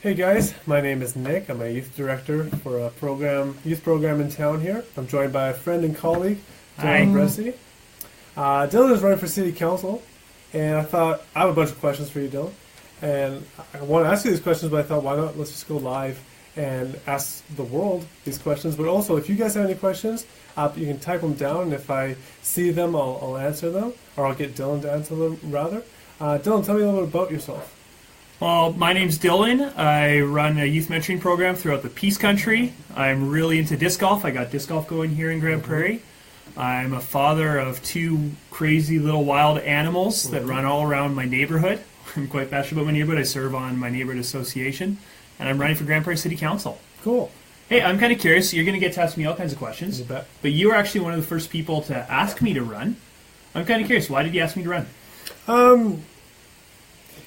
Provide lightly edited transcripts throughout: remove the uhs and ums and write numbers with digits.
Hey guys, my name is Nick. I'm a youth director for a youth program in town here. I'm joined by a friend and colleague, Hi. Dylan Bressey. Dylan is running for city council, and I thought I have a bunch of questions for you, Dylan. And I want to ask you these questions, but I thought, why not? Let's just go live and ask the world these questions. But also, if you guys have any questions, you can type them down, and if I see them, I'll answer them, or I'll get Dylan to answer them rather. Dylan, tell me a little bit about yourself. Well, my name's Dylan. I run a youth mentoring program throughout the Peace Country. I'm really into disc golf. I got disc golf going here in Grand Prairie. I'm a father of two crazy little wild animals that run all around my neighborhood. I'm quite passionate about my neighborhood. I serve on my neighborhood association, and I'm running for Grand Prairie City Council. Cool. Hey, I'm kind of curious. You're going to get to ask me all kinds of questions. You bet. But you were actually one of the first people to ask me to run. I'm kind of curious. Why did you ask me to run?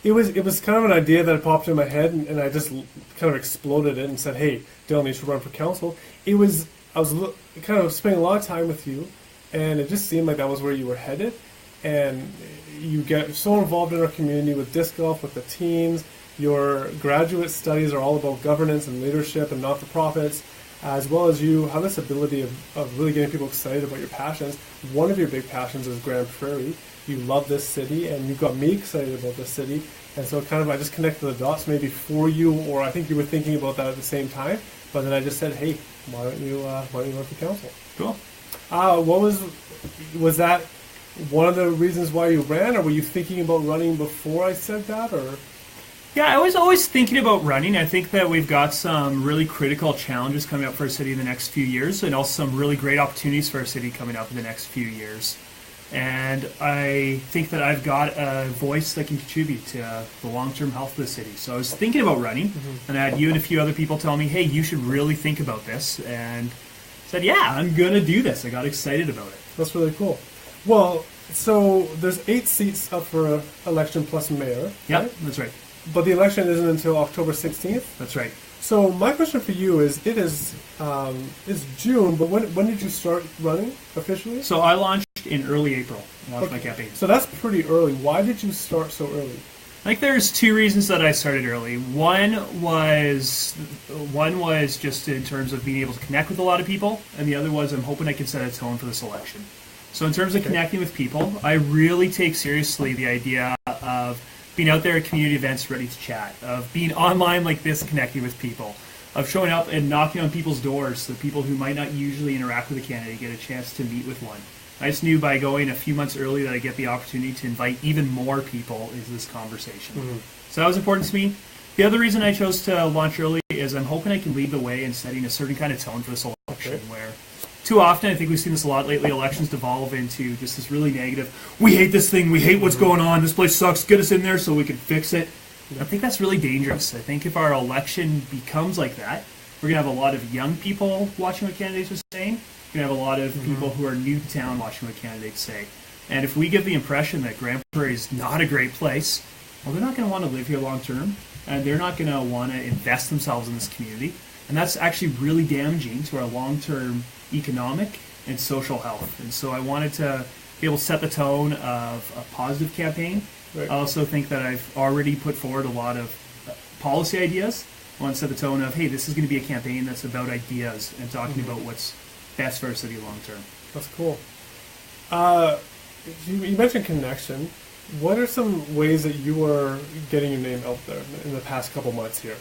It was kind of an idea that popped in my head, and I just kind of exploded it and said, "Hey, Dylan, you should run for council." I was kind of spending a lot of time with you, and it just seemed like that was where you were headed. And you get so involved in our community with disc golf, with the teens. Your graduate studies are all about governance and leadership and not-for-profits, as well as you have this ability of really getting people excited about your passions. One of your big passions is Grand Prairie. You love this city, and you got me excited about this city. And so kind of I just connected the dots maybe for you, or I think you were thinking about that at the same time. But then I just said, hey, why don't you run for council? Cool. What was that one of the reasons why you ran, or were you thinking about running before I said that, or? Yeah, I was always thinking about running. I think that we've got some really critical challenges coming up for our city in the next few years, and also some really great opportunities for our city coming up in the next few years. And I think that I've got a voice that can contribute to the long-term health of the city. So I was thinking about running, and I had you and a few other people tell me, hey, you should really think about this. And I said, yeah, I'm going to do this. I got excited about it. That's really cool. Well, so there's 8 seats up for election plus mayor. Yep, right? that's right. But the election isn't until October 16th. That's right. So my question for you is, it's June, but when did you start running officially? So I launched in early April. Launched my campaign. So that's pretty early. Why did you start so early? I think there's 2 reasons that I started early. One was just in terms of being able to connect with a lot of people, and the other was I'm hoping I can set a tone for this election. So in terms of connecting with people, I really take seriously the idea of being out there at community events ready to chat, of being online like this connecting with people, of showing up and knocking on people's doors so people who might not usually interact with a candidate get a chance to meet with one. I just knew by going a few months early that I get the opportunity to invite even more people into this conversation. Mm-hmm. So that was important to me. The other reason I chose to launch early is I'm hoping I can lead the way in setting a certain kind of tone for this election, where too often, I think we've seen this a lot lately, elections devolve into just this really negative, we hate this thing, we hate what's going on, this place sucks, get us in there so we can fix it. I think that's really dangerous. I think if our election becomes like that, we're going to have a lot of young people watching what candidates are saying. We're going to have a lot of people who are new to town watching what candidates say. And if we give the impression that Grand Prairie is not a great place, well, they're not going to want to live here long term, and they're not going to want to invest themselves in this community. And that's actually really damaging to our long-term economic and social health. And so I wanted to be able to set the tone of a positive campaign. Right. I also think that I've already put forward a lot of policy ideas. I want to set the tone of, hey, this is going to be a campaign that's about ideas and talking about what's best for our city long term. That's cool. You mentioned connection. What are some ways that you are getting your name out there in the past couple months here?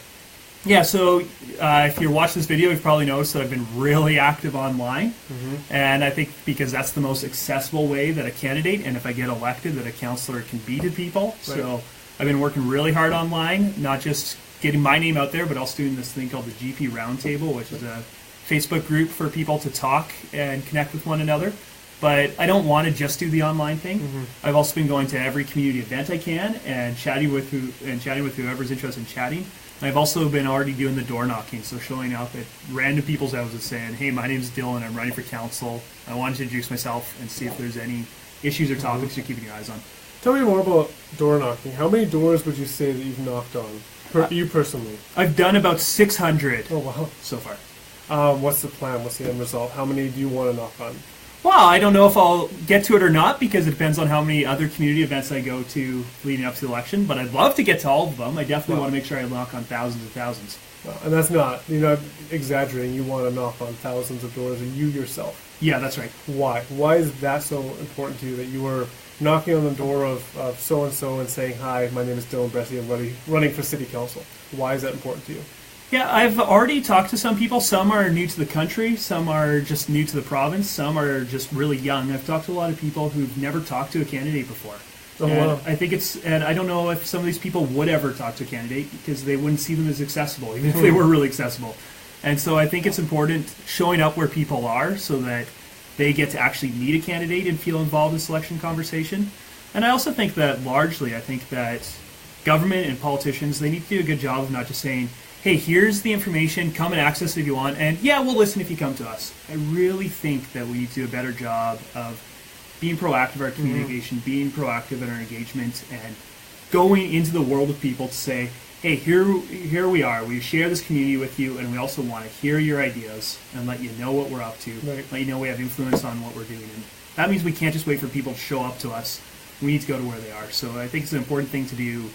Yeah, so if you're watching this video, you've probably noticed that I've been really active online. And I think because that's the most accessible way that a candidate, and if I get elected, that a councillor can be to people. Right. So I've been working really hard online, not just getting my name out there, but also doing this thing called the GP Roundtable, which is a Facebook group for people to talk and connect with one another. But I don't want to just do the online thing. I've also been going to every community event I can and chatting with whoever's interested in chatting. I've also been already doing the door knocking, so showing up at random people's houses saying, hey, my name's Dylan, I'm running for council. I wanted to introduce myself and see if there's any issues or topics you're keeping your eyes on. Tell me more about door knocking. How many doors would you say that you've knocked on, you personally? I've done about 600 wow. so far. What's the plan? What's the end result? How many do you want to knock on? Well, I don't know if I'll get to it or not because it depends on how many other community events I go to leading up to the election. But I'd love to get to all of them. I definitely want to make sure I knock on thousands and thousands. And that's not, you're not exaggerating. You want to knock on thousands of doors, and you yourself. Yeah, that's right. Why? Why is that so important to you that you were knocking on the door of so-and-so and saying, hi, my name is Dylan Bressey, I'm running for city council? Why is that important to you? Yeah, I've already talked to some people. Some are new to the country. Some are just new to the province. Some are just really young. I've talked to a lot of people who've never talked to a candidate before. Oh, and wow. I think and I don't know if some of these people would ever talk to a candidate because they wouldn't see them as accessible, even if they were really accessible. And so I think it's important showing up where people are so that they get to actually meet a candidate and feel involved in selection conversation. And I also think that largely, I think that government and politicians, they need to do a good job of not just saying, hey, here's the information, come and access it if you want, and yeah, we'll listen if you come to us. I really think that we need to do a better job of being proactive in our communication, being proactive in our engagement, and going into the world of people to say, hey, here we are. We share this community with you, and we also want to hear your ideas and let you know what we're up to, let you know we have influence on what we're doing. And that means we can't just wait for people to show up to us. We need to go to where they are. So I think it's an important thing to do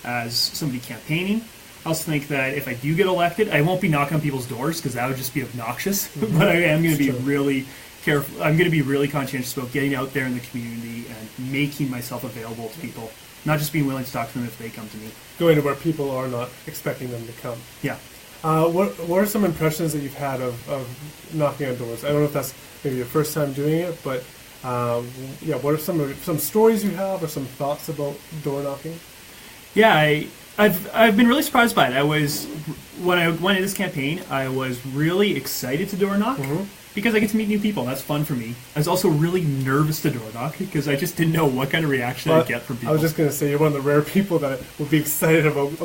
as somebody campaigning. I also think that if I do get elected, I won't be knocking on people's doors because that would just be obnoxious. But I am going to be really careful. I'm going to be really conscientious about getting out there in the community and making myself available to people, not just being willing to talk to them if they come to me. Going to where people are not expecting them to come. Yeah. What are some impressions that you've had of knocking on doors? I don't know if that's maybe your first time doing it, but what are some stories you have or some thoughts about door knocking? Yeah, I've been really surprised by it. When I went into this campaign, I was really excited to door knock because I get to meet new people. That's fun for me. I was also really nervous to door knock because I just didn't know what kind of reaction I'd get from people. I was just going to say you're one of the rare people that would be excited about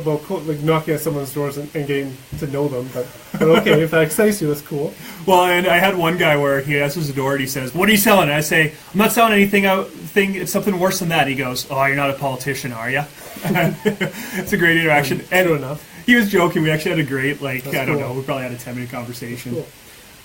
like knocking at someone's doors and getting to know them. But okay, if that excites you, that's cool. Well, and I had one guy where he answers the door and he says, "What are you selling?" And I say, "I'm not selling anything. I think it's something worse than that." He goes, "Oh, you're not a politician, are you?" It's a great interaction. And true enough. He was joking. We actually had a great, That's I don't cool. know, we probably had a 10-minute conversation. Cool.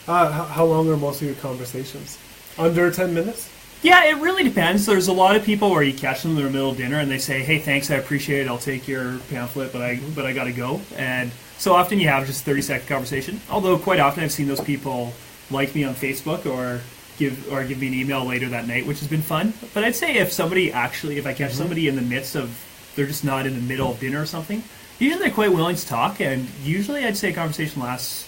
How long are most of your conversations? Under 10 minutes? Yeah, it really depends. There's a lot of people where you catch them in the middle of dinner and they say, "Hey, thanks, I appreciate it. I'll take your pamphlet, but I got to go." And so often you have just a 30-second conversation. Although quite often I've seen those people like me on Facebook or give me an email later that night, which has been fun. But I'd say if I catch somebody in the midst of, they're just not in the middle of dinner or something, usually they're quite willing to talk, and usually I'd say a conversation lasts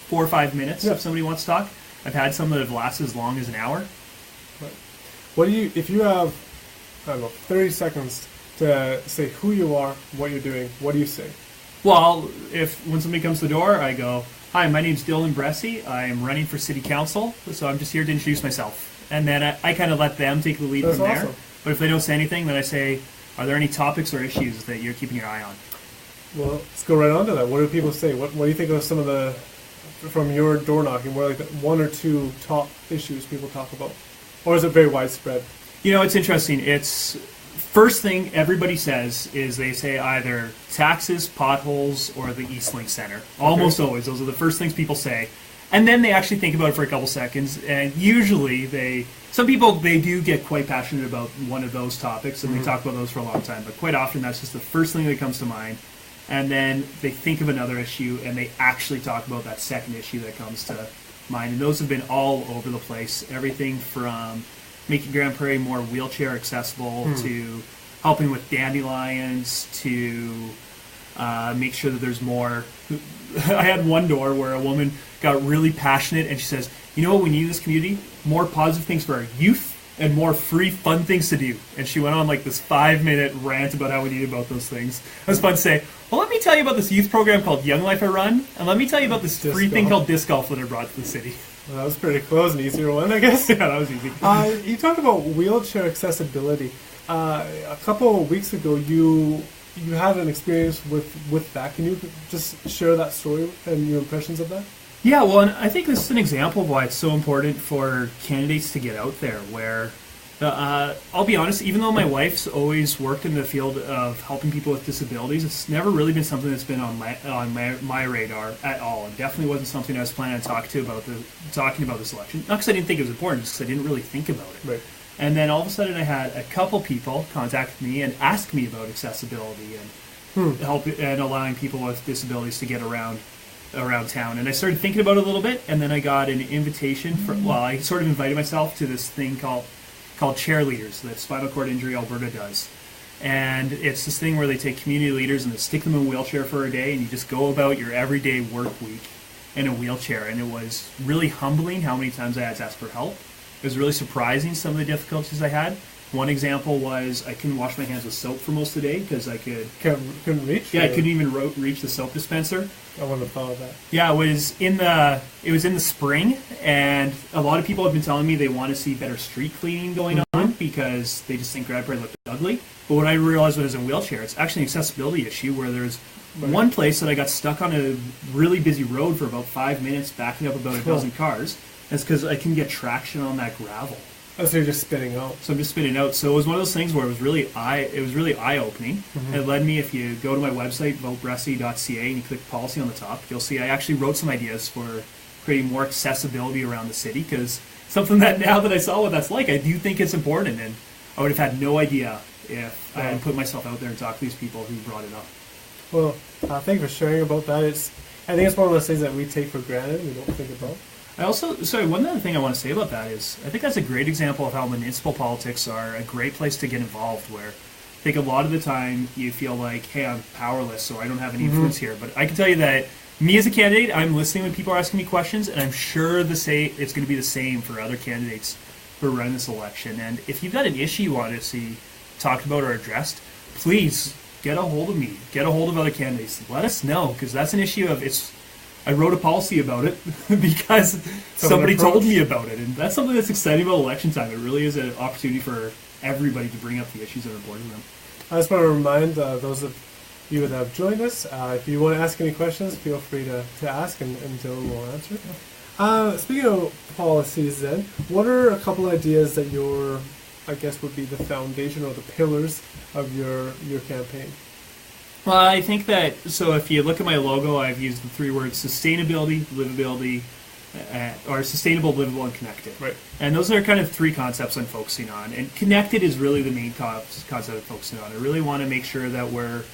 4 or 5 minutes if somebody wants to talk. I've had some that have lasted as long as an hour. Right. If you have, 30 seconds to say who you are, what you're doing, what do you say? Well, when somebody comes to the door, I go, "Hi, my name's Dylan Bressey. I'm running for city council, so I'm just here to introduce myself." And then I kind of let them take the lead That's from there. awesome. But if they don't say anything, then I say, "Are there any topics or issues that you're keeping your eye on?" Well, let's go right on to that. What do people say? What do you think of some of the, from your door knocking, what are like the 1 or 2 top issues people talk about? Or is it very widespread? You know, it's interesting. It's first thing everybody says is they say either taxes, potholes, or the East Link Center. Almost always. Those are the first things people say. And then they actually think about it for a couple seconds. And usually some people, they do get quite passionate about one of those topics and they talk about those for a long time. But quite often that's just the first thing that comes to mind. And then they think of another issue and they actually talk about that second issue that comes to mind. And those have been all over the place. Everything from making Grand Prairie more wheelchair accessible to helping with dandelions to make sure that there's more. I had one door where a woman got really passionate and she says, "You know what we need in this community? More positive things for our youth and more free, fun things to do." And she went on like this 5-minute rant about how we need about those things. It was fun to say, "Well, let me tell you about this youth program called Young Life I Run, and let me tell you about this free thing called disc golf that I brought to the city." Well, that was pretty close, an easier one, I guess. Yeah, that was easy. You talked about wheelchair accessibility. A couple of weeks ago, you had an experience with that. Can you just share that story and your impressions of that? Yeah, well, and I think this is an example of why it's so important for candidates to get out there, where I'll be honest, even though my wife's always worked in the field of helping people with disabilities, it's never really been something that's been on my radar at all. It definitely wasn't something I was planning on talking about this election. Not because I didn't think it was important, just because I didn't really think about it. Right. And then all of a sudden I had a couple people contact me and ask me about accessibility and help and allowing people with disabilities to get around town. And I started thinking about it a little bit, and then I got an invitation I sort of invited myself to this thing called Chairleaders that Spinal Cord Injury Alberta does. And it's this thing where they take community leaders and they stick them in a wheelchair for a day, and you just go about your everyday work week in a wheelchair. And it was really humbling how many times I had to ask for help. It was really surprising some of the difficulties I had. One example was I couldn't wash my hands with soap for most of the day because I couldn't reach. Yeah, I couldn't even reach the soap dispenser. I wouldn't have thought of that. Yeah, it was in the spring, and a lot of people have been telling me they want to see better street cleaning going on because they just think Grand Prairie looked ugly. But what I realized when I was in a wheelchair, it's actually an accessibility issue where there's one place that I got stuck on a really busy road for about 5 minutes, backing up about a dozen cars. That's because I couldn't get traction on that gravel. Oh, so you're just spinning out. So I'm just spinning out. So it was one of those things where it was really eye-opening. Mm-hmm. It led me, if you go to my website, votebressey.ca, and you click policy on the top, you'll see I actually wrote some ideas for creating more accessibility around the city, because something that now that I saw what that's like, I do think it's important, and I would have had no idea if I hadn't put myself out there and talked to these people who brought it up. Well, thank you for sharing about that. I think it's one of those things that we take for granted, we don't think about. One other thing I want to say about that is I think that's a great example of how municipal politics are a great place to get involved, where I think a lot of the time you feel like, hey, I'm powerless, so I don't have any influence here. But I can tell you that me as a candidate, I'm listening when people are asking me questions, and I'm sure it's going to be the same for other candidates who are running this election. And if you've got an issue you want to see talked about or addressed, please get a hold of me. Get a hold of other candidates. Let us know, because that's an issue of I wrote a policy about it because somebody told me about it, and that's something that's exciting about election time. It really is an opportunity for everybody to bring up the issues that are important to them. I just want to remind those of you that have joined us, if you want to ask any questions, feel free to ask, and Dylan will answer. Speaking of policies then, what are a couple ideas that would be the foundation or the pillars of your campaign? Well, I think that, so if you look at my logo, I've used the three words sustainability, livability, or sustainable, livable, and connected. Right. And those are kind of three concepts I'm focusing on. And connected is really the main concept I'm focusing on. I really want to make sure that we're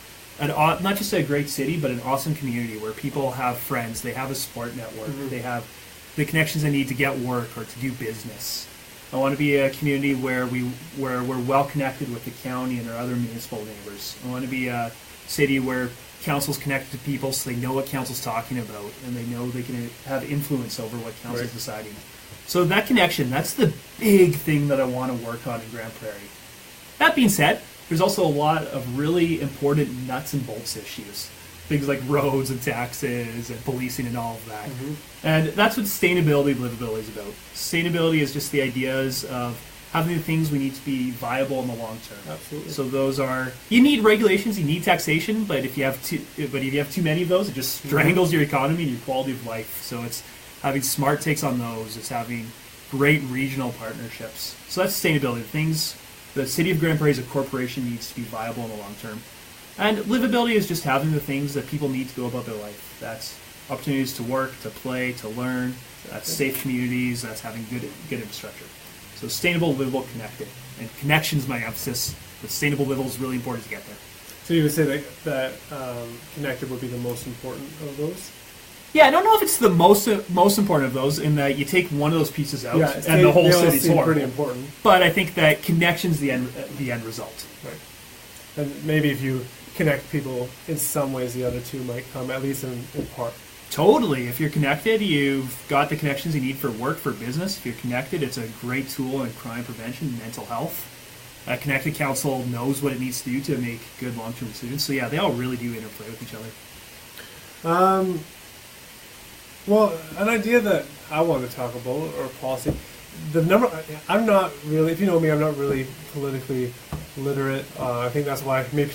not just a great city, but an awesome community where people have friends, they have a support network, they have the connections they need to get work or to do business. I want to be a community where we're well connected with the county and our other municipal neighbors. I want to be a city where council's connected to people so they know what council's talking about and they know they can have influence over what council's deciding. So that connection, that's the big thing that I want to work on in Grand Prairie. That being said, there's also a lot of really important nuts and bolts issues. Things like roads and taxes and policing and all of that. And that's what sustainability and livability is about. Sustainability is just the ideas of having the things we need to be viable in the long term. Absolutely. So those are, you need regulations, you need taxation, but if you have too many of those, it just strangles your economy and your quality of life. So it's having smart takes on those. It's having great regional partnerships. So that's sustainability. Things the city of Grand Prairie as a corporation needs to be viable in the long term. And livability is just having the things that people need to go about their life. That's opportunities to work, to play, to learn. That's safe communities. That's having good infrastructure. So sustainable, livable, connected. And connection's my emphasis. But sustainable, livable is really important to get there. So you would say that connected would be the most important of those? Yeah, I don't know if it's the most important of those, in that you take one of those pieces out and the whole city's horrible. Pretty important. But I think that connection's the end result. Right. And maybe if you connect people in some ways, the other two might come, at least in part. Totally. If you're connected, you've got the connections you need for work, for business. If you're connected, it's a great tool in crime prevention, mental health. A connected council knows what it needs to do to make good long-term decisions. So yeah, they all really do interplay with each other. Well, an idea that I want to talk about, or policy, I'm not really, if you know me, I'm not really politically literate. I think that's why maybe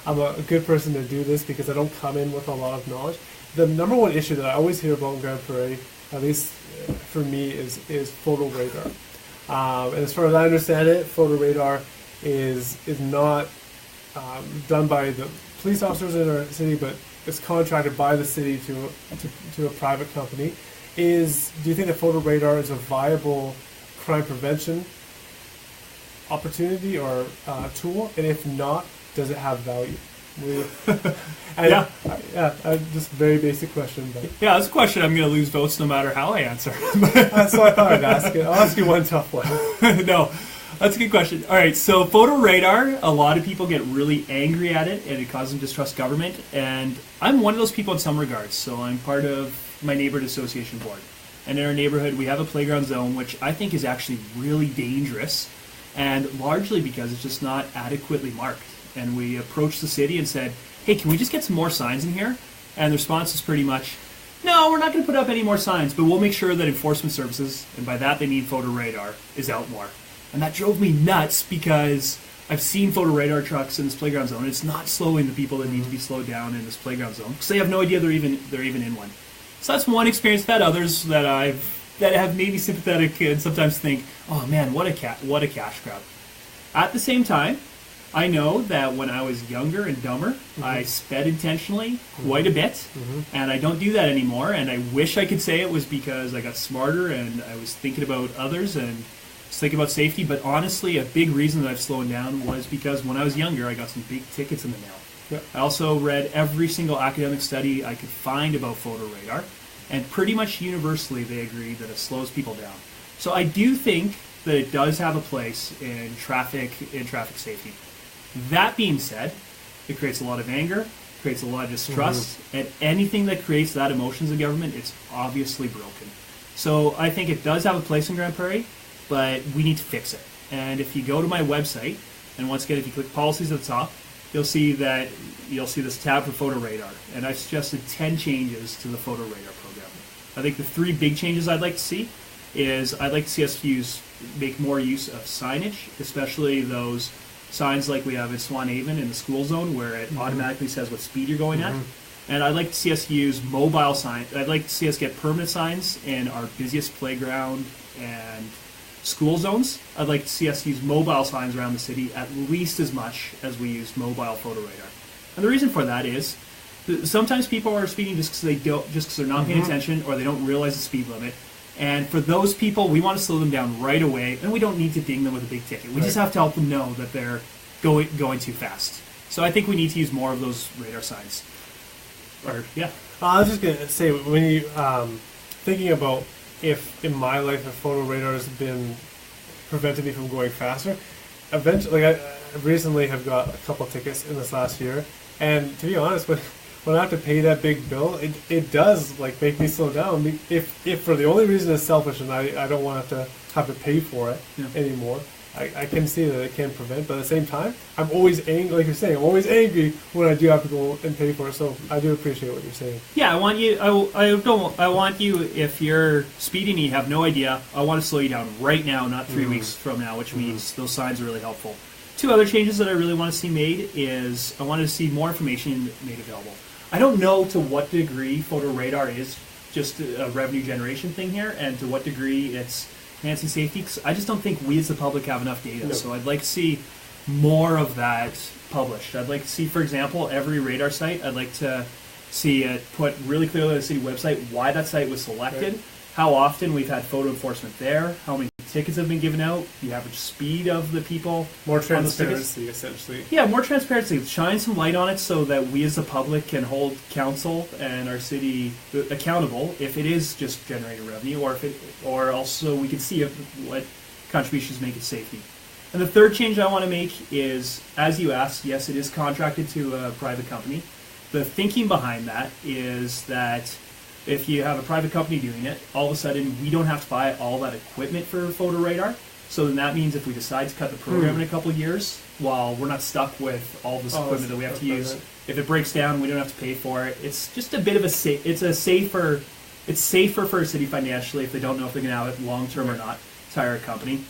I'm a good person to do this, because I don't come in with a lot of knowledge. The number one issue that I always hear about in Grand Prairie, at least for me, is photo radar. And as far as I understand it, photo radar is not done by the police officers in our city, but it's contracted by the city to a private company. Do you think that photo radar is a viable crime prevention opportunity or tool? And if not, does it have value? Just very basic question. But Yeah, that's a question I'm going to lose votes no matter how I answer. that's why I thought I'd ask it. I'll ask you one tough one. No, that's a good question. All right, so photo radar, a lot of people get really angry at it, and it causes them to distrust government. And I'm one of those people in some regards. So I'm part of my neighborhood association board. And in our neighborhood, we have a playground zone, which I think is actually really dangerous, and largely because it's just not adequately marked. And we approached the city and said, hey, can we just get some more signs in here? And the response is pretty much, no, we're not going to put up any more signs, but we'll make sure that enforcement services, and by that they mean photo radar, is out more. And that drove me nuts because I've seen photo radar trucks in this playground zone. It's not slowing the people that need to be slowed down in this playground zone because they have no idea they're even in one. So that's one experience. I've had others that have made me sympathetic and sometimes think, oh man, what a cash grab. At the same time, I know that when I was younger and dumber, I sped intentionally quite a bit, and I don't do that anymore. And I wish I could say it was because I got smarter and I was thinking about others and just thinking about safety. But honestly, a big reason that I've slowed down was because when I was younger, I got some big tickets in the mail. Yep. I also read every single academic study I could find about photo radar, and pretty much universally they agreed that it slows people down. So I do think that it does have a place in traffic safety. That being said, it creates a lot of anger, creates a lot of distrust, and anything that creates that emotions in government, it's obviously broken. So I think it does have a place in Grand Prairie, but we need to fix it. And if you go to my website, and once again, if you click policies at the top, you'll see this tab for photo radar. And I've suggested 10 changes to the photo radar program. I think the 3 big changes I'd like to see is I'd like to see us make more use of signage, especially those signs like we have in Swanhaven in the school zone where it automatically says what speed you're going at. And I'd like to see us use mobile signs. I'd like to see us get permanent signs in our busiest playground and school zones. I'd like to see us use mobile signs around the city at least as much as we use mobile photo radar. And the reason for that is sometimes people are speeding just because they're not paying attention or they don't realize the speed limit. And for those people, we want to slow them down right away, and we don't need to ding them with a big ticket. We just have to help them know that they're going too fast. So I think we need to use more of those radar signs. I was just going to say, when you thinking about if in my life a photo radar has been prevented me from going faster, eventually, I recently have got a couple tickets in this last year, and to be honest, when I have to pay that big bill, it does make me slow down. If for the only reason it's selfish and I don't want to have to pay for it anymore, I can see that it can prevent. But at the same time, I'm always angry, like you're saying. I'm always angry when I do have to go and pay for it. So I do appreciate what you're saying. Yeah, I want you. I want you. If you're speeding and you have no idea, I want to slow you down right now, not 3 weeks from now, which means those signs are really helpful. 2 other changes that I really want to see made is I wanted to see more information made available. I don't know to what degree photo radar is just a revenue generation thing here, and to what degree it's enhancing safety. 'Cause I just don't think we as the public have enough data. No. So I'd like to see more of that published. I'd like to see, for example, every radar site. I'd like to see it put really clearly on the city website why that site was selected, how often we've had photo enforcement there, how many tickets have been given out, the average speed of the people. More transparency, essentially. Yeah, more transparency. Shine some light on it so that we as the public can hold council and our city accountable if it is just generating revenue, or also we can see what contributions make it safety. And the third change I want to make is, as you asked, yes, it is contracted to a private company. The thinking behind that is that if you have a private company doing it, all of a sudden we don't have to buy all that equipment for photo radar. So then that means if we decide to cut the program in a couple of years, while we're not stuck with all this equipment that we have to use, if it breaks down, we don't have to pay for it. It's just a bit of it's safer for a city financially if they don't know if they're going to have it long term or not to hire a company.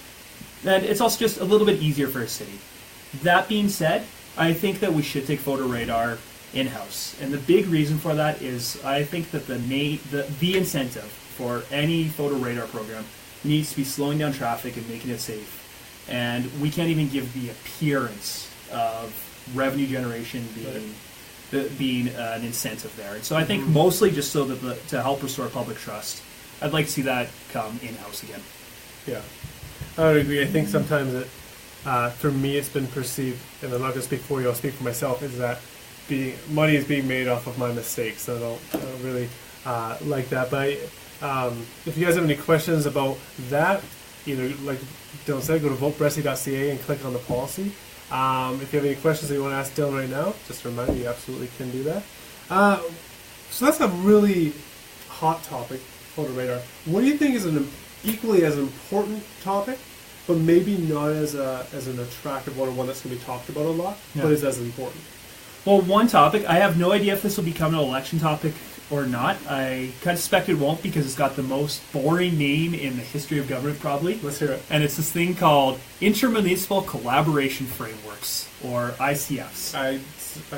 And it's also just a little bit easier for a city. That being said, I think that we should take photo radar in-house. And the big reason for that is I think that the incentive for any photo radar program needs to be slowing down traffic and making it safe. And we can't even give the appearance of revenue generation being an incentive there. And so I think mostly just so that to help restore public trust, I'd like to see that come in-house again. Yeah, I would agree. I think sometimes for me it's been perceived, and I'm not going to speak for you, I'll speak for myself, is that money is being made off of my mistakes. So I don't really like that. But if you guys have any questions about that, either like Dylan said, go to votebressey.ca and click on the policy. If you have any questions that you want to ask Dylan right now, just a reminder, you absolutely can do that. So that's a really hot topic, photo radar. What do you think is an equally as important topic, but maybe not as an attractive one, or one that's going to be talked about a lot, but is as important? Well, one topic, I have no idea if this will become an election topic or not. I kind of suspect it won't, because it's got the most boring name in the history of government, probably. Let's hear it. And it's this thing called Intermunicipal Collaboration Frameworks, or ICFs. I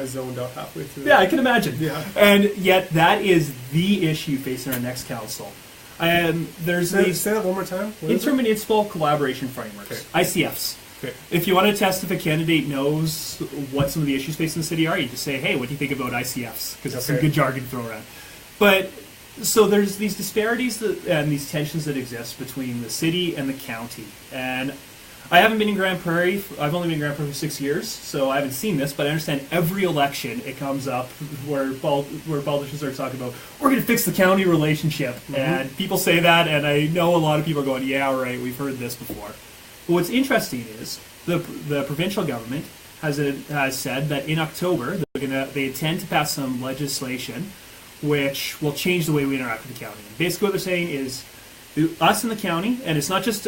zoned out halfway through. Yeah, I can imagine. Yeah. And yet that is the issue facing our next council. And there's Say these that one more time. What is it? Intermunicipal Collaboration Frameworks, Okay. ICFs. Okay. If you want to test if a candidate knows what some of the issues facing the city are, you just say, hey, what do you think about ICFs? Because it's some Okay. good jargon to throw around. But, so there's these disparities and these tensions that exist between the city and the county. And I haven't been in Grand Prairie, I've only been in Grand Prairie for 6 years, so I haven't seen this, but I understand every election it comes up where politicians are talking about, we're going to fix the county relationship. And people say that, and I know a lot of people are going, yeah, right, we've heard this before. But what's interesting is the provincial government has said that in October they intend to pass some legislation which will change the way we interact with the county. And basically, what they're saying is, us in the county, and it's not just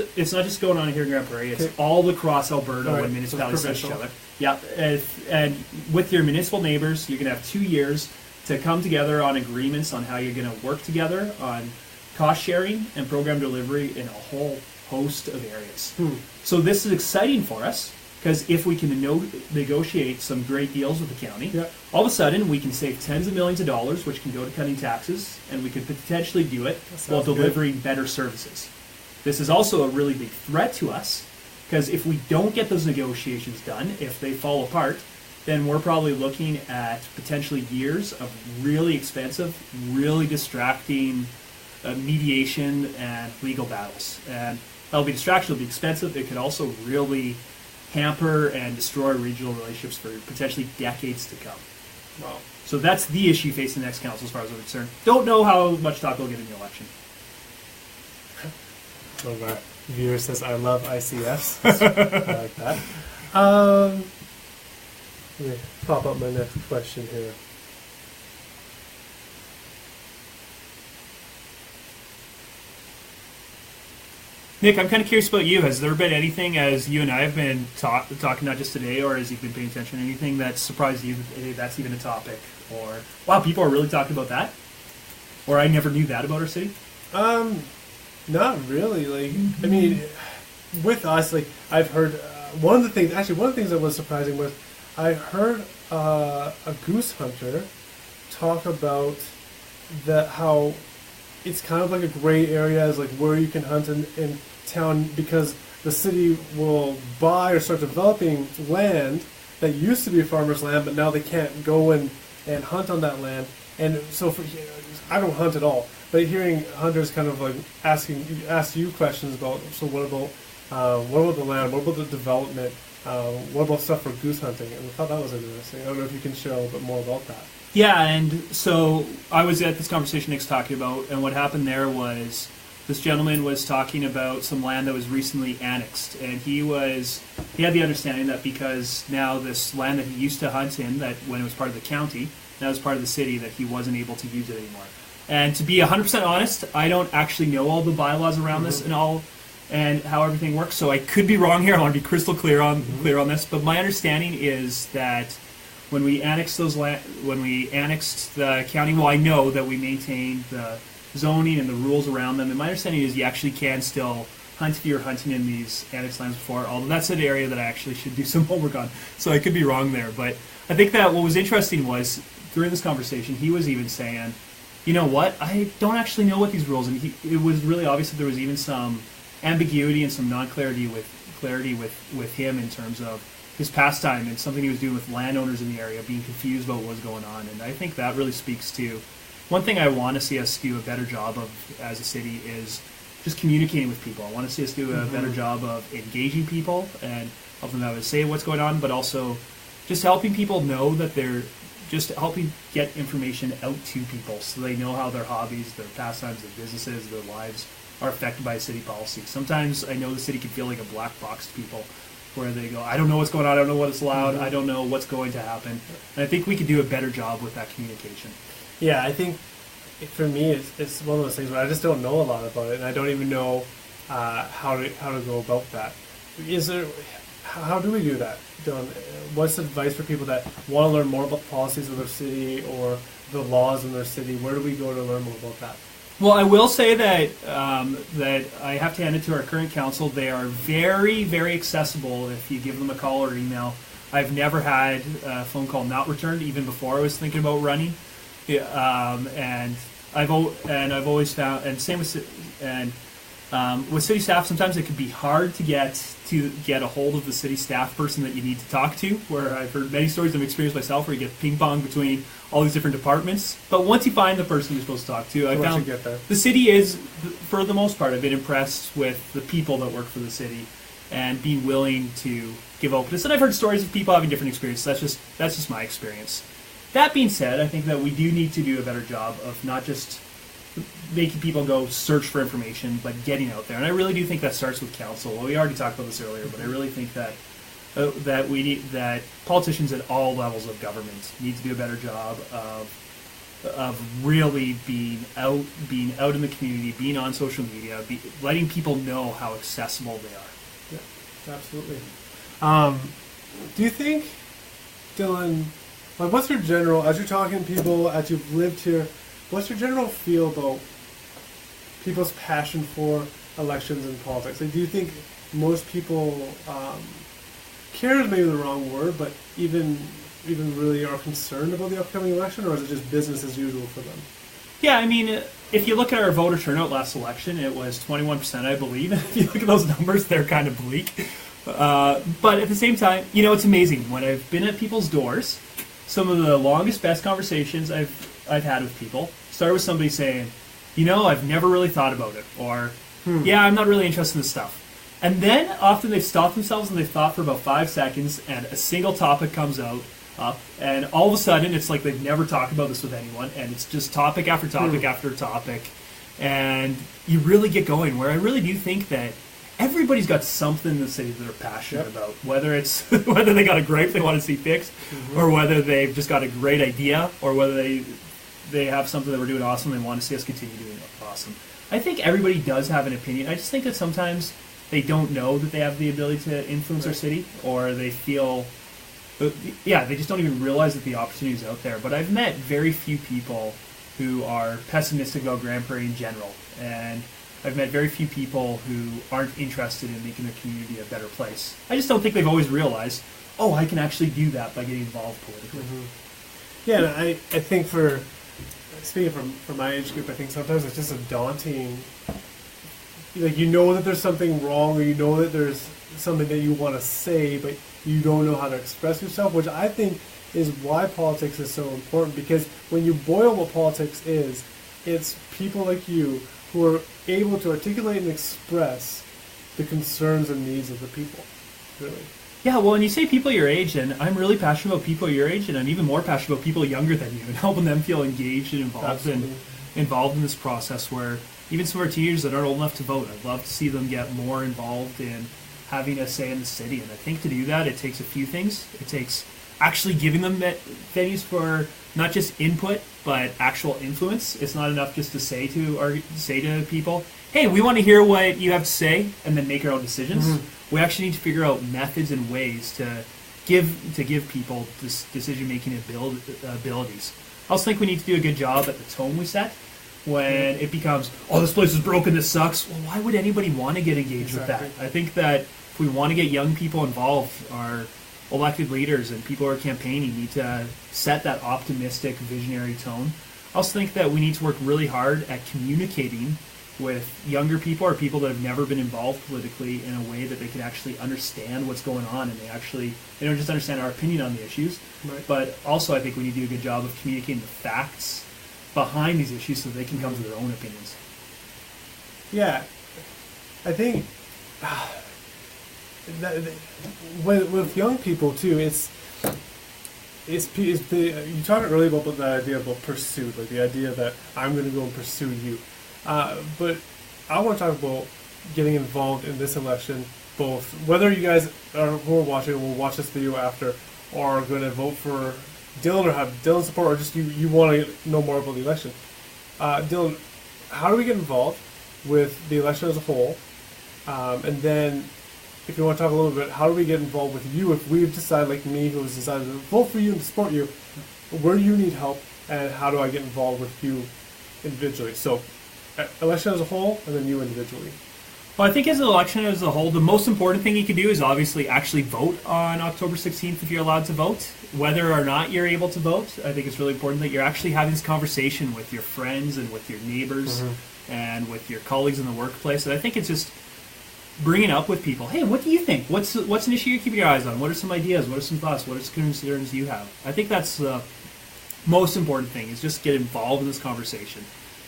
going on here in Grand Prairie. It's all across Alberta Right. when municipalities So touch each provincial. other. Yeah, and with your municipal neighbors, you're going to have 2 years to come together on agreements on how you're going to work together on cost sharing and program delivery in a whole host of areas. So this is exciting for us, because if we can negotiate some great deals with the county, all of a sudden we can save tens of millions of dollars, which can go to cutting taxes, and we could potentially do it while delivering better services. This is also a really big threat to us, because if we don't get those negotiations done, if they fall apart, then we're probably looking at potentially years of really expensive, really distracting mediation and legal battles. And that'll be distraction, it'll be expensive, it could also really hamper and destroy regional relationships for potentially decades to come. Wow. So that's the issue facing the next council as far as I'm concerned. Don't know how much talk we'll get in the election. One of our viewers says, I love ICFs. I like that. Let me pop up my next question here. Nick, I'm kind of curious about you. Has there been anything, as you and I have been talking not just today, or as you've been paying attention, anything that surprised you that hey, that's even a topic? Or, wow, people are really talking about that? Or I never knew that about our city? Not really. Like, I mean, with us, like, I've heard one of the things that was surprising was I heard a goose hunter talk about how it's kind of like a gray area, is like where you can hunt in town, because the city will buy or start developing land that used to be farmers' land, but now they can't go and hunt on that land. And so I don't hunt at all, but hearing hunters kind of like ask you questions about, so what about the land, what about the development, what about stuff for goose hunting? And I thought that was interesting. I don't know if you can share a little bit more about that. Yeah, and so I was at this conversation Nick's talking about, and what happened there was this gentleman was talking about some land that was recently annexed, and he had the understanding that because now this land that he used to hunt in, that when it was part of the county, now it's part of the city, that he wasn't able to use it anymore. And to be 100% honest, I don't actually know all the bylaws around this and how everything works, so I could be wrong here. I want to be crystal clear on this, but my understanding is that when we annexed the county, well, I know that we maintained the zoning and the rules around them, and my understanding is you actually can still hunt if you're hunting in these annexed lands before, although that's an area that I actually should do some homework on, so I could be wrong there. But I think that what was interesting was, during this conversation, he was even saying, you know what, I don't actually know what these rules, and it was really obvious that there was even some ambiguity and some non-clarity with him in terms of his pastime and something he was doing with landowners in the area, being confused about what was going on. And I think that really speaks to one thing I want to see us do a better job of as a city is just communicating with people. I want to see us do a better job of engaging people and helping them to say what's going on, but also just helping people know that they're just helping get information out to people so they know how their hobbies, their pastimes, their businesses, their lives are affected by city policy. Sometimes I know the city can feel like a black box to people where they go, I don't know what's going on, I don't know what is allowed, I don't know what's going to happen. And I think we could do a better job with that communication. Yeah, I think for me it's one of those things where I just don't know a lot about it, and I don't even know how to go about that. How do we do that, Dylan? What's advice for people that want to learn more about the policies of their city or the laws in their city? Where do we go to learn more about that? Well, I will say that that I have to hand it to our current council. They are very, very accessible if you give them a call or email. I've never had a phone call not returned, even before I was thinking about running. And I've always found, and same with city staff, sometimes it can be hard to get a hold of the city staff person that you need to talk to, where I've heard many stories I've experienced myself where you get ping pong between all these different departments. But once you find the person you're supposed to talk to, I found the city is, for the most part, I've been impressed with the people that work for the city and being willing to give openness. And I've heard stories of people having different experiences. That's just my experience. That being said, I think that we do need to do a better job of not just making people go search for information, but getting out there. And I really do think that starts with council. Well, we already talked about this earlier, but I really think that that politicians at all levels of government need to do a better job of really being out in the community, being on social media, letting people know how accessible they are. Yeah, absolutely. Do you think, Dylan, what's your general, as you're talking to people, as you've lived here, what's your general feel about people's passion for elections and politics? Like, do you think most people care is maybe the wrong word, but even really are concerned about the upcoming election, or is it just business as usual for them? Yeah, I mean, if you look at our voter turnout last election, it was 21%, I believe. If you look at those numbers, they're kind of bleak. But at the same time, it's amazing. When I've been at people's doors, some of the longest, best conversations I've had with people started with somebody saying, I've never really thought about it, or, yeah, I'm not really interested in this stuff. And then often they've stopped themselves and they've thought for about 5 seconds, and a single topic comes up, and all of a sudden it's like they've never talked about this with anyone, and it's just topic after topic after topic, and you really get going, where I really do think that everybody's got something in the city that they're passionate about, whether it's whether they got a gripe they want to see fixed, or whether they've just got a great idea, or whether they have something that we're doing awesome and want to see us continue doing awesome. I think everybody does have an opinion. I just think that sometimes they don't know that they have the ability to influence our city, or they feel, they just don't even realize that the opportunity is out there. But I've met very few people who are pessimistic about Grand Prairie in general, and I've met very few people who aren't interested in making their community a better place. I just don't think they've always realized, I can actually do that by getting involved politically. Yeah, and I think speaking from my age group, I think sometimes it's just a daunting, that there's something wrong, or that there's something that you want to say, but you don't know how to express yourself, which I think is why politics is so important, because when you boil what politics is, it's people like you who are able to articulate and express the concerns and needs of the people, really. Yeah, well, when you say people your age, and I'm really passionate about people your age, and I'm even more passionate about people younger than you, and helping them feel engaged and involved in this process, where even some of our teenagers that aren't old enough to vote, I'd love to see them get more involved in having a say in the city. And I think to do that, it takes a few things. It takes actually giving them venues for not just input, but actual influence. It's not enough just to say to people, hey, we want to hear what you have to say, and then make our own decisions. We actually need to figure out methods and ways to give people this decision-making abilities. I also think we need to do a good job at the tone we set. When it becomes, this place is broken, this sucks, well, why would anybody want to get engaged with that? I think that if we want to get young people involved, our elected leaders and people who are campaigning need to set that optimistic, visionary tone. I also think that we need to work really hard at communicating with younger people or people that have never been involved politically in a way that they can actually understand what's going on, and they don't just understand our opinion on the issues, Right. but also I think we need to do a good job of communicating the facts behind these issues so they can come to their own opinions. Yeah, I think with young people too, you talked earlier about the idea about pursuit, like the idea that I'm going to go and pursue you. But I want to talk about getting involved in this election, both whether you guys who are watching will watch this video after or are going to vote for Dylan or have Dylan support, or just you want to know more about the election. Dylan, how do we get involved with the election as a whole? And then, if you want to talk a little bit, how do we get involved with you if we've decided, like me, who has decided to vote for you and to support you? Where do you need help, and how do I get involved with you individually? So, election as a whole, and then you individually. Well, I think as an election as a whole, the most important thing you can do is obviously actually vote on October 16th if you're allowed to vote. Whether or not you're able to vote, I think it's really important that you're actually having this conversation with your friends and with your neighbors and with your colleagues in the workplace. And I think it's just bringing up with people, hey, what do you think? What's an issue you're keeping your eyes on? What are some ideas? What are some thoughts? What are some concerns you have? I think that's the most important thing, is just get involved in this conversation.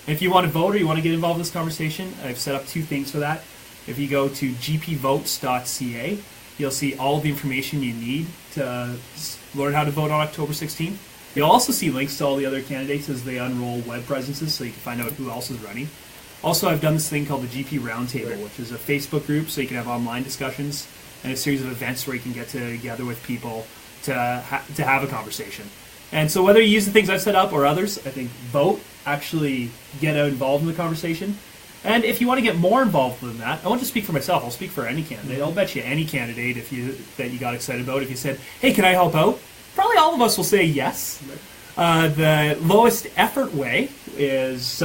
And if you want to vote or you want to get involved in this conversation, I've set up two things for that. If you go to gpvotes.ca, you'll see all the information you need to learn how to vote on October 16th. You'll also see links to all the other candidates as they unroll web presences, so you can find out who else is running. Also, I've done this thing called the GP Roundtable, which is a Facebook group, so you can have online discussions and a series of events where you can get together with people to have a conversation. And so whether you use the things I've set up or others, I think vote, actually get involved in the conversation. And if you want to get more involved than that, I won't just speak for myself, I'll speak for any candidate. I'll bet you any candidate that you got excited about, if you said, hey, can I help out? Probably all of us will say yes. The lowest effort way is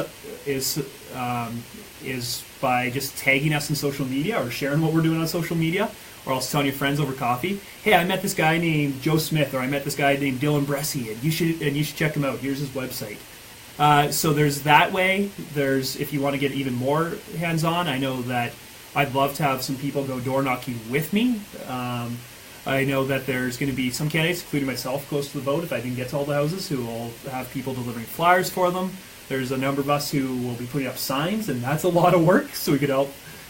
by just tagging us in social media or sharing what we're doing on social media, or else telling your friends over coffee, hey, I met this guy named Joe Smith, or I met this guy named Dylan Bressey, and you should check him out. Here's his website. So there's that way. There's, if you want to get even more hands-on, I know that I'd love to have some people go door knocking with me. I know that there's going to be some candidates, including myself, close to the vote if I didn't get to all the houses, who will have people delivering flyers for them. There's a number of us who will be putting up signs, and that's a lot of work, so we could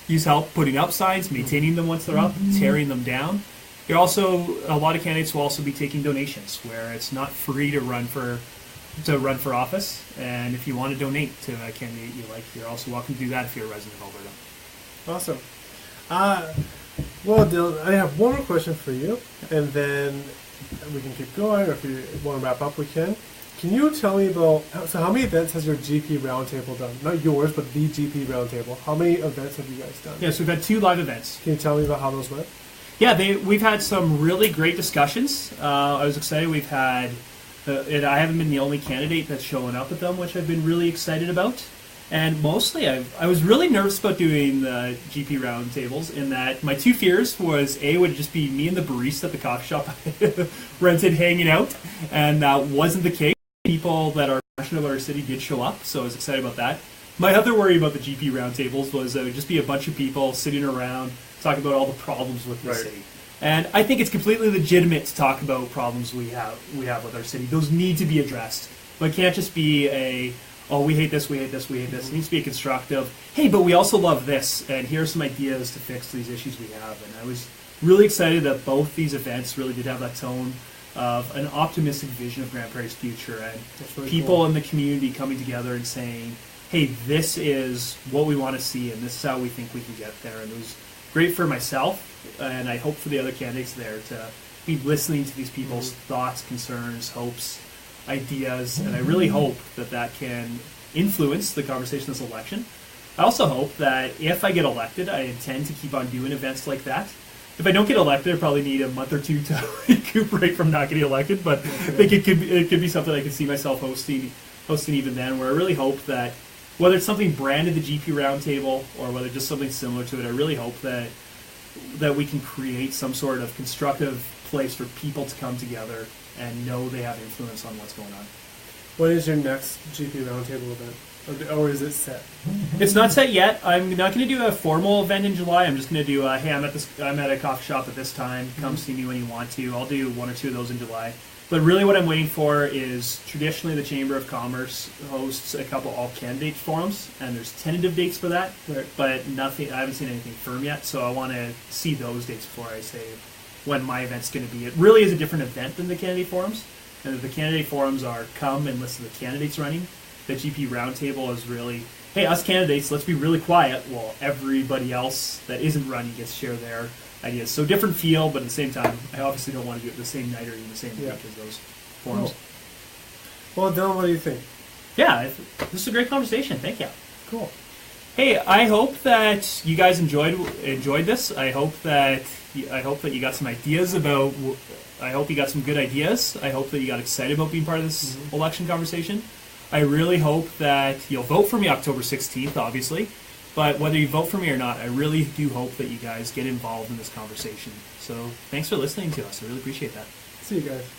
use help putting up signs, maintaining them once they're up, tearing them down. A lot of candidates will also be taking donations, where it's not free to run for office, and if you want to donate to a candidate you like, you're also welcome to do that if you're a resident of Alberta. Awesome. Well, Dylan, I have one more question for you, and then we can keep going, or if you want to wrap up, we can. Can you tell me about, so how many events has your GP Roundtable done? Not yours, but the GP Roundtable. How many events have you guys done? Yes, we've had 2 live events. Can you tell me about how those went? Yeah, we've had some really great discussions. I was excited. We've had, and I haven't been the only candidate that's showing up at them, which I've been really excited about. And mostly, I was really nervous about doing the GP roundtables, in that my 2 fears was, A, would just be me and the barista at the coffee shop I rented hanging out, and that wasn't the case. People that are passionate about our city did show up, so I was excited about that. My other worry about the GP roundtables was it would just be a bunch of people sitting around talking about all the problems with the city. And I think it's completely legitimate to talk about problems we have with our city. Those need to be addressed. But it can't just be we hate this, we hate this, we hate this. It needs to be a constructive, hey, but we also love this, and here are some ideas to fix these issues we have. And I was really excited that both these events really did have that tone of an optimistic vision of Grand Prairie's future, and really people cool in the community coming together and saying, hey, this is what we want to see, and this is how we think we can get there. And it was great for myself, and I hope for the other candidates there to be listening to these people's thoughts, concerns, hopes, ideas, and I really hope that can influence the conversation this election. I also hope that if I get elected, I intend to keep on doing events like that. If I don't get elected, I probably need a month or 2 to recuperate from not getting elected, but I think it could be something I could see myself hosting even then, where I really hope that, whether it's something branded the GP Roundtable or whether just something similar to it, I really hope that we can create some sort of constructive place for people to come together and know they have influence on what's going on. When is your next GP Roundtable event? Or is it set? It's not set yet. I'm not going to do a formal event in July. I'm just going to do a, hey, I'm at a coffee shop at this time. Come see me when you want to. I'll do 1 or 2 of those in July. But really what I'm waiting for is traditionally the Chamber of Commerce hosts a couple all-candidate forums, and there's tentative dates for that, Right. but nothing. I haven't seen anything firm yet, so I want to see those dates before I say when my event's going to be. It really is a different event than the candidate forums, and the candidate forums are come and listen to the candidates running. The GP Roundtable is really, hey, us candidates, let's be really quiet while everybody else that isn't running gets to share their ideas. So different feel, but at the same time, I obviously don't want to do it the same night or even the same week as those forums. Cool. Well, Dylan, what do you think? Yeah, this is a great conversation. Thank you. Cool. Hey, I hope that you guys enjoyed this. I hope that you got some ideas about. I hope you got some good ideas. I hope that you got excited about being part of this election conversation. I really hope that you'll vote for me October 16th, obviously. But whether you vote for me or not, I really do hope that you guys get involved in this conversation. So thanks for listening to us. I really appreciate that. See you guys.